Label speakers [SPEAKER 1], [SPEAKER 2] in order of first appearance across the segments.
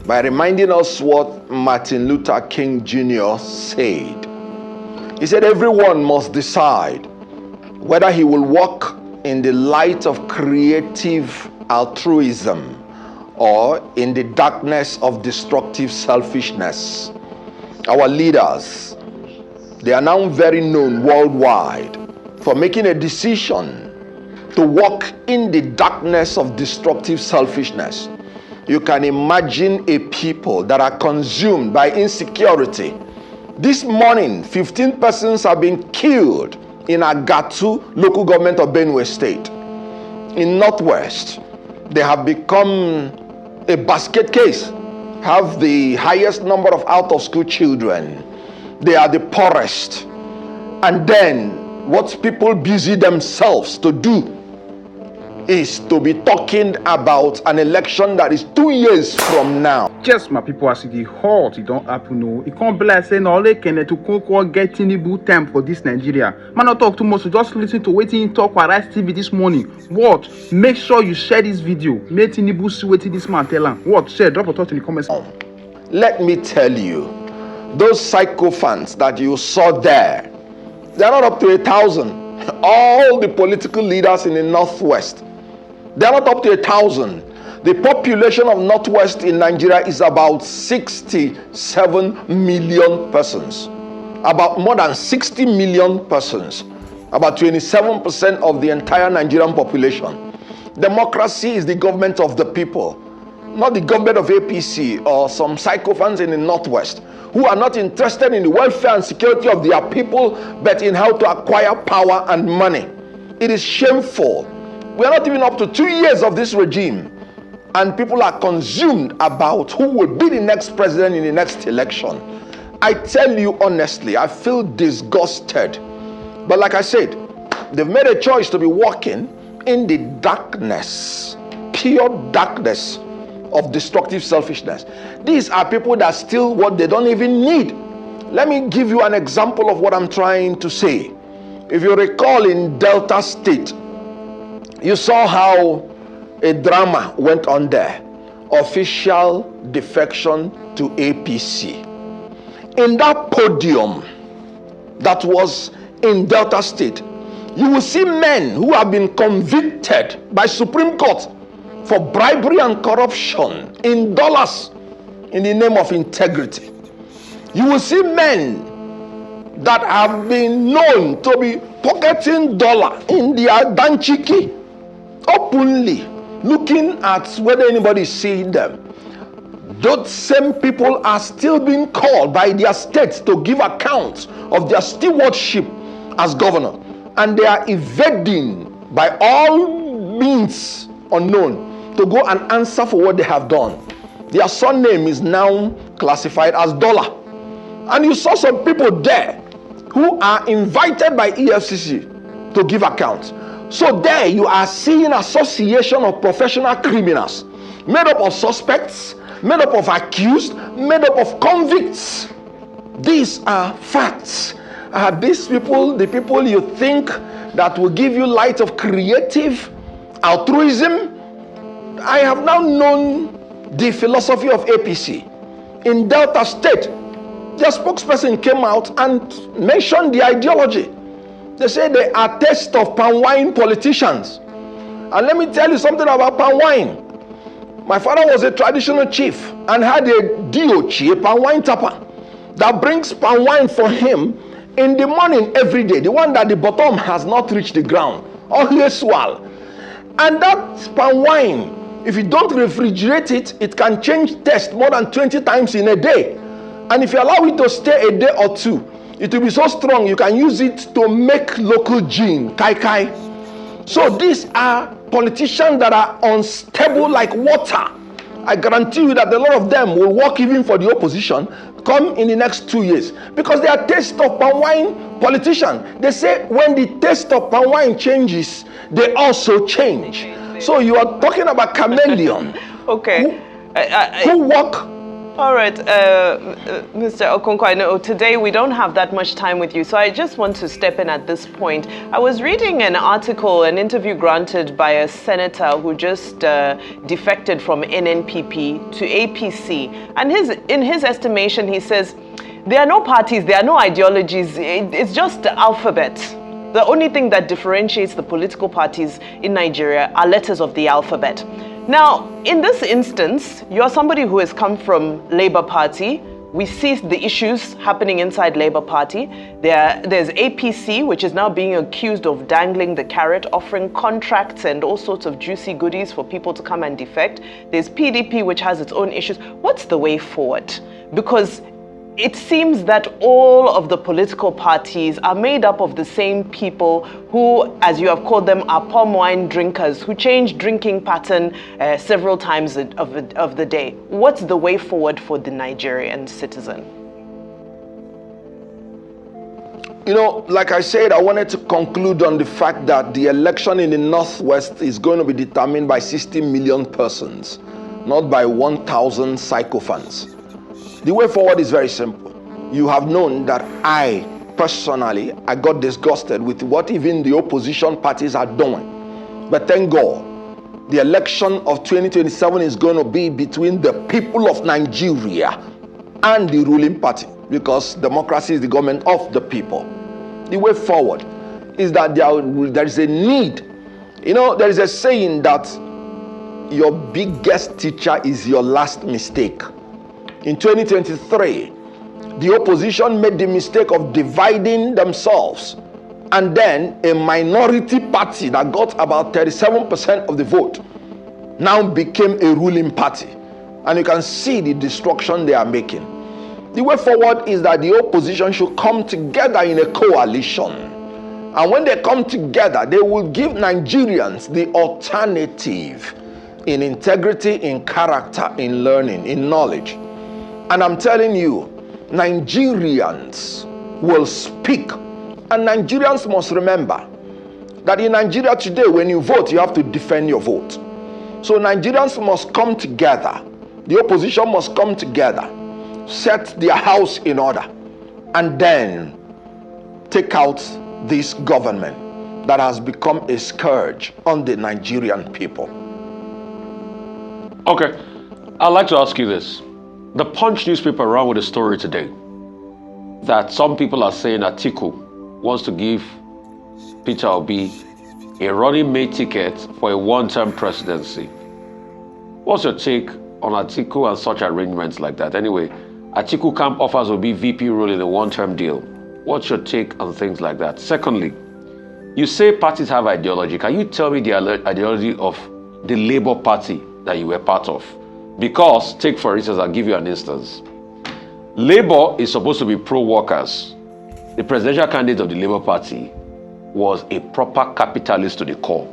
[SPEAKER 1] by reminding us what Martin Luther King Jr. said. He said, everyone must decide whether he will walk in the light of creative altruism or in the darkness of destructive selfishness. Our leaders, they are now very known worldwide for making a decision to walk in the darkness of destructive selfishness. You can imagine a people that are consumed by insecurity. This morning, 15 persons have been killed in Agatu, local government of Benue State. In Northwest, they have become a basket case, have the highest number of out-of-school children. They are the poorest. And then, what people busy themselves to do is to be talking about an election that is 2 years from now.
[SPEAKER 2] Just my people, as the hot, it don't happen. No, it can't be like saying all they can to Okonkwo get Tinubu time for this Nigeria. Man, not talk too much. So just listen to waiting talk for Rice TV this morning. What? Make sure you share this video. Make Tinubu see waiting this man tell him. What? Share. Drop a thought in the comments.
[SPEAKER 1] Let me tell you, those sycophants that you saw there, they are not up to 1,000. All the political leaders in the Northwest, they are not up to 1,000. The population of Northwest in Nigeria is about 67 million persons. About more than 60 million persons. About 27% of the entire Nigerian population. Democracy is the government of the people, not the government of APC or some sycophants in the Northwest who are not interested in the welfare and security of their people, but in how to acquire power and money. It is shameful. We are not even up to 2 years of this regime, and people are consumed about who will be the next president in the next election. I tell you honestly, I feel disgusted. But like I said, they've made a choice to be walking in the darkness, pure darkness of destructive selfishness. These are people that steal what they don't even need. Let me give you an example of what I'm trying to say. If you recall, in Delta State, you saw how a drama went on there. Official defection to APC. In that podium that was in Delta State, you will see men who have been convicted by Supreme Court for bribery and corruption in dollars in the name of integrity. You will see men that have been known to be pocketing dollar in their danchiki openly, looking at whether anybody is seeing them. Those same people are still being called by their states to give account of their stewardship as governor, and they are evading by all means unknown to go and answer for what they have done. Their surname is now classified as dollar, and you saw some people there who are invited by EFCC to give account. So there you are seeing association of professional criminals made up of suspects, made up of accused, made up of convicts. These are facts. Are these people the people you think that will give you light of creative altruism? I have now known the philosophy of APC. In Delta State, their spokesperson came out and mentioned the ideology. They say they are taste of palm wine politicians. And let me tell you something about palm wine. My father was a traditional chief and had a DOC, a palm wine tapper, that brings palm wine for him in the morning every day. The one that the bottom has not reached the ground, always swell. And that palm wine, if you don't refrigerate it, it can change taste more than 20 times in a day. And if you allow it to stay a day or two, it will be so strong you can use it to make local gin, kai kai. So these are politicians that are unstable like water. I guarantee you that a lot of them will work even for the opposition come in the next 2 years, because they are taste of palm wine politicians. They say when the taste of palm wine changes, they also change. So you are talking about chameleon.
[SPEAKER 3] Okay.
[SPEAKER 1] Who work
[SPEAKER 3] All right, Mr. Okonkwo, I know today we don't have that much time with you, so I just want to step in at this point. I was reading an article, an interview granted by a senator who just defected from NNPP to APC, and in his estimation, he says, there are no parties, there are no ideologies, it's just the alphabet. The only thing that differentiates the political parties in Nigeria are letters of the alphabet. Now, in this instance, you're somebody who has come from Labour Party. We see the issues happening inside Labour Party. There's APC, which is now being accused of dangling the carrot, offering contracts and all sorts of juicy goodies for people to come and defect. There's PDP, which has its own issues. What's the way forward? Because it seems that all of the political parties are made up of the same people who, as you have called them, are palm wine drinkers who change drinking pattern several times of the day. What's the way forward for the Nigerian citizen?
[SPEAKER 1] You know, like I said, I wanted to conclude on the fact that the election in the Northwest is going to be determined by 60 million persons, not by 1,000 sycophants. The way forward is very simple. You have known that I got disgusted with what even the opposition parties are doing. But thank God, the election of 2027 is going to be between the people of Nigeria and the ruling party, because democracy is the government of the people. The way forward is that there is a need. You know, there is a saying that your biggest teacher is your last mistake. In 2023, the opposition made the mistake of dividing themselves, and then a minority party that got about 37% of the vote now became a ruling party, and you can see the destruction they are making. The way forward is that the opposition should come together in a coalition, and when they come together, they will give Nigerians the alternative in integrity, in character, in learning, in knowledge. And I'm telling you, Nigerians will speak. And Nigerians must remember that in Nigeria today, when you vote, you have to defend your vote. So Nigerians must come together. The opposition must come together, set their house in order, and then take out this government that has become a scourge on the Nigerian people.
[SPEAKER 4] Okay, I'd like to ask you this. The Punch newspaper ran with a story today that some people are saying Atiku wants to give Peter Obi a running mate ticket for a one-term presidency. What's your take on Atiku and such arrangements like that? Anyway, Atiku camp offers Obi VP role in a one-term deal. What's your take on things like that? Secondly, you say parties have ideology. Can you tell me the ideology of the Labour Party that you were part of? Because, take for instance, I'll give you an instance. Labour is supposed to be pro-workers. The presidential candidate of the Labour Party was a proper capitalist to the core.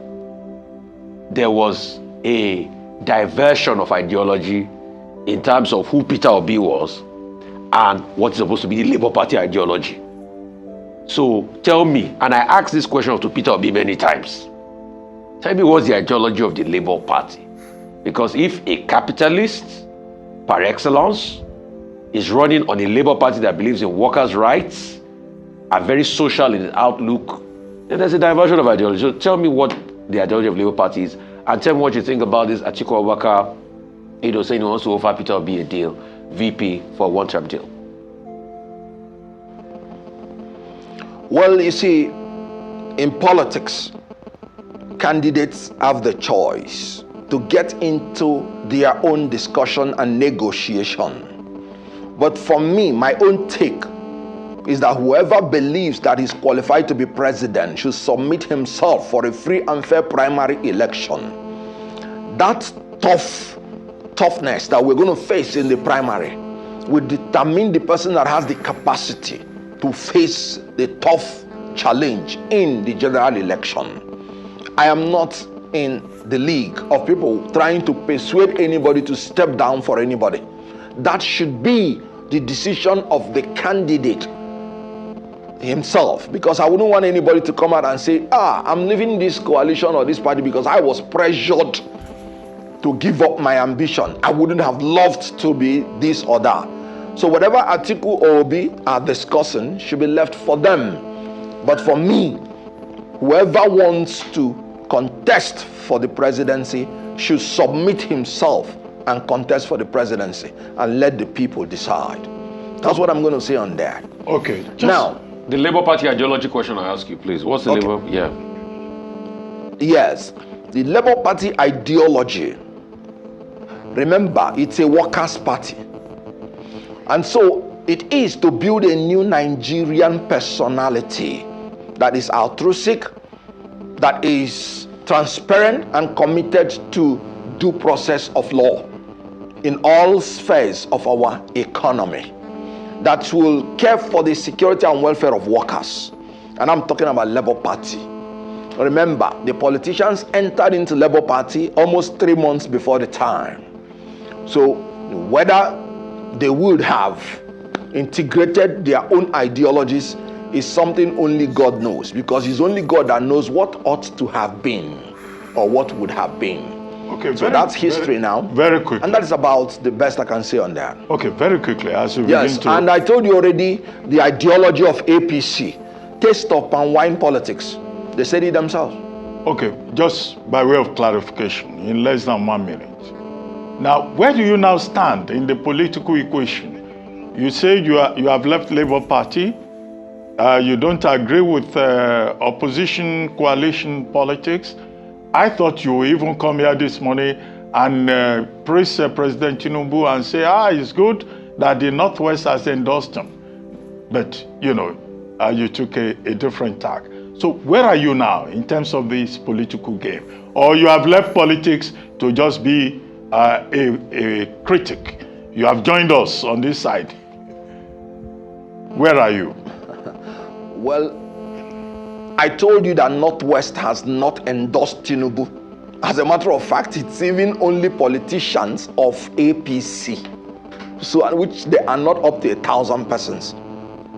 [SPEAKER 4] There was a diversion of ideology in terms of who Peter Obi was and what is supposed to be the Labour Party ideology. So tell me, and I asked this question to Peter Obi many times, tell me what's the ideology of the Labour Party? Because if a capitalist, par excellence, is running on a Labour Party that believes in workers' rights, are very social in its outlook, then there's a diversion of ideology. So tell me what the ideology of Labour Party is, and tell me what you think about this Atiku Abubakar, saying he wants to offer Peter Obi a deal, VP, for a one-term deal.
[SPEAKER 1] Well, you see, in politics, candidates have the choice to get into their own discussion and negotiation. But for me, my own take is that whoever believes that he's qualified to be president should submit himself for a free and fair primary election. That toughness that we're going to face in the primary will determine the person that has the capacity to face the tough challenge in the general election. I am not in the league of people trying to persuade anybody to step down for anybody. That should be the decision of the candidate himself, because I wouldn't want anybody to come out and say, I'm leaving this coalition or this party because I was pressured to give up my ambition. I wouldn't have loved to be this or that. So whatever Atiku or Obi are discussing should be left for them. But for me, whoever wants to contest for the presidency should submit himself and contest for the presidency and let the people decide. That's what I'm going to say on that.
[SPEAKER 5] Okay.
[SPEAKER 1] Now,
[SPEAKER 4] the Labour Party ideology question I ask you, please. What's the
[SPEAKER 1] Okay.
[SPEAKER 4] Labour? Yeah.
[SPEAKER 1] yes, the Labour Party ideology, remember, it's a workers' party. And so it is to build a new Nigerian personality that is altruistic, that is transparent and committed to due process of law in all spheres of our economy, that will care for the security and welfare of workers. And I'm talking about Labour Party. Remember, the politicians entered into Labour Party almost 3 months before the time. So whether they would have integrated their own ideologies is something only God knows, because it's only God that knows what ought to have been or what would have been.
[SPEAKER 5] Okay,
[SPEAKER 1] So that's history now.
[SPEAKER 5] Very quickly.
[SPEAKER 1] And that is about the best I can say on that.
[SPEAKER 5] Okay, very quickly, as we
[SPEAKER 1] Yes,
[SPEAKER 5] begin to...
[SPEAKER 1] and I told you already the ideology of APC, taste of palm wine politics. They said it themselves.
[SPEAKER 5] Okay, just by way of clarification, in less than 1 minute. Now, where do you now stand in the political equation? You say you have left Labour Party. You don't agree with opposition coalition politics. I thought you would even come here this morning and praise President Tinubu and say, it's good that the Northwest has endorsed him. But, you took a different tack. So where are you now in terms of this political game? Or you have left politics to just be a critic? You have joined us on this side. Where are you?
[SPEAKER 1] Well, I told you that Northwest has not endorsed Tinubu. As a matter of fact, it's even only politicians of APC, so which they are not up to 1,000 persons.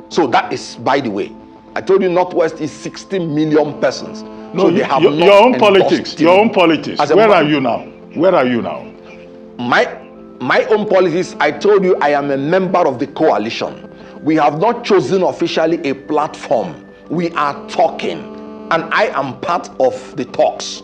[SPEAKER 1] So that is, by the way, I told you Northwest is 60 million persons.
[SPEAKER 5] No,
[SPEAKER 1] so they have not
[SPEAKER 5] your own
[SPEAKER 1] endorsed
[SPEAKER 5] politics.
[SPEAKER 1] Tinubu.
[SPEAKER 5] Your own politics. Where are you now? Where are you now?
[SPEAKER 1] My own politics, I told you I am a member of the coalition. We have not chosen officially a platform. We are talking, and I am part of the talks.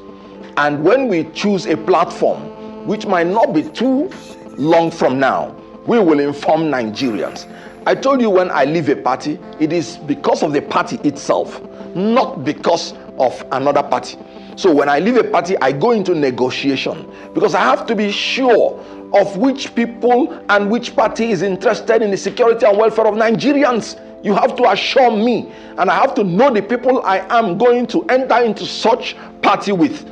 [SPEAKER 1] And when we choose a platform, which might not be too long from now, we will inform Nigerians. I told you when I leave a party, it is because of the party itself, not because of another party. So when I leave a party, I go into negotiation because I have to be sure of which people and which party is interested in the security and welfare of Nigerians. You have to assure me, and I have to know the people I am going to enter into such party with.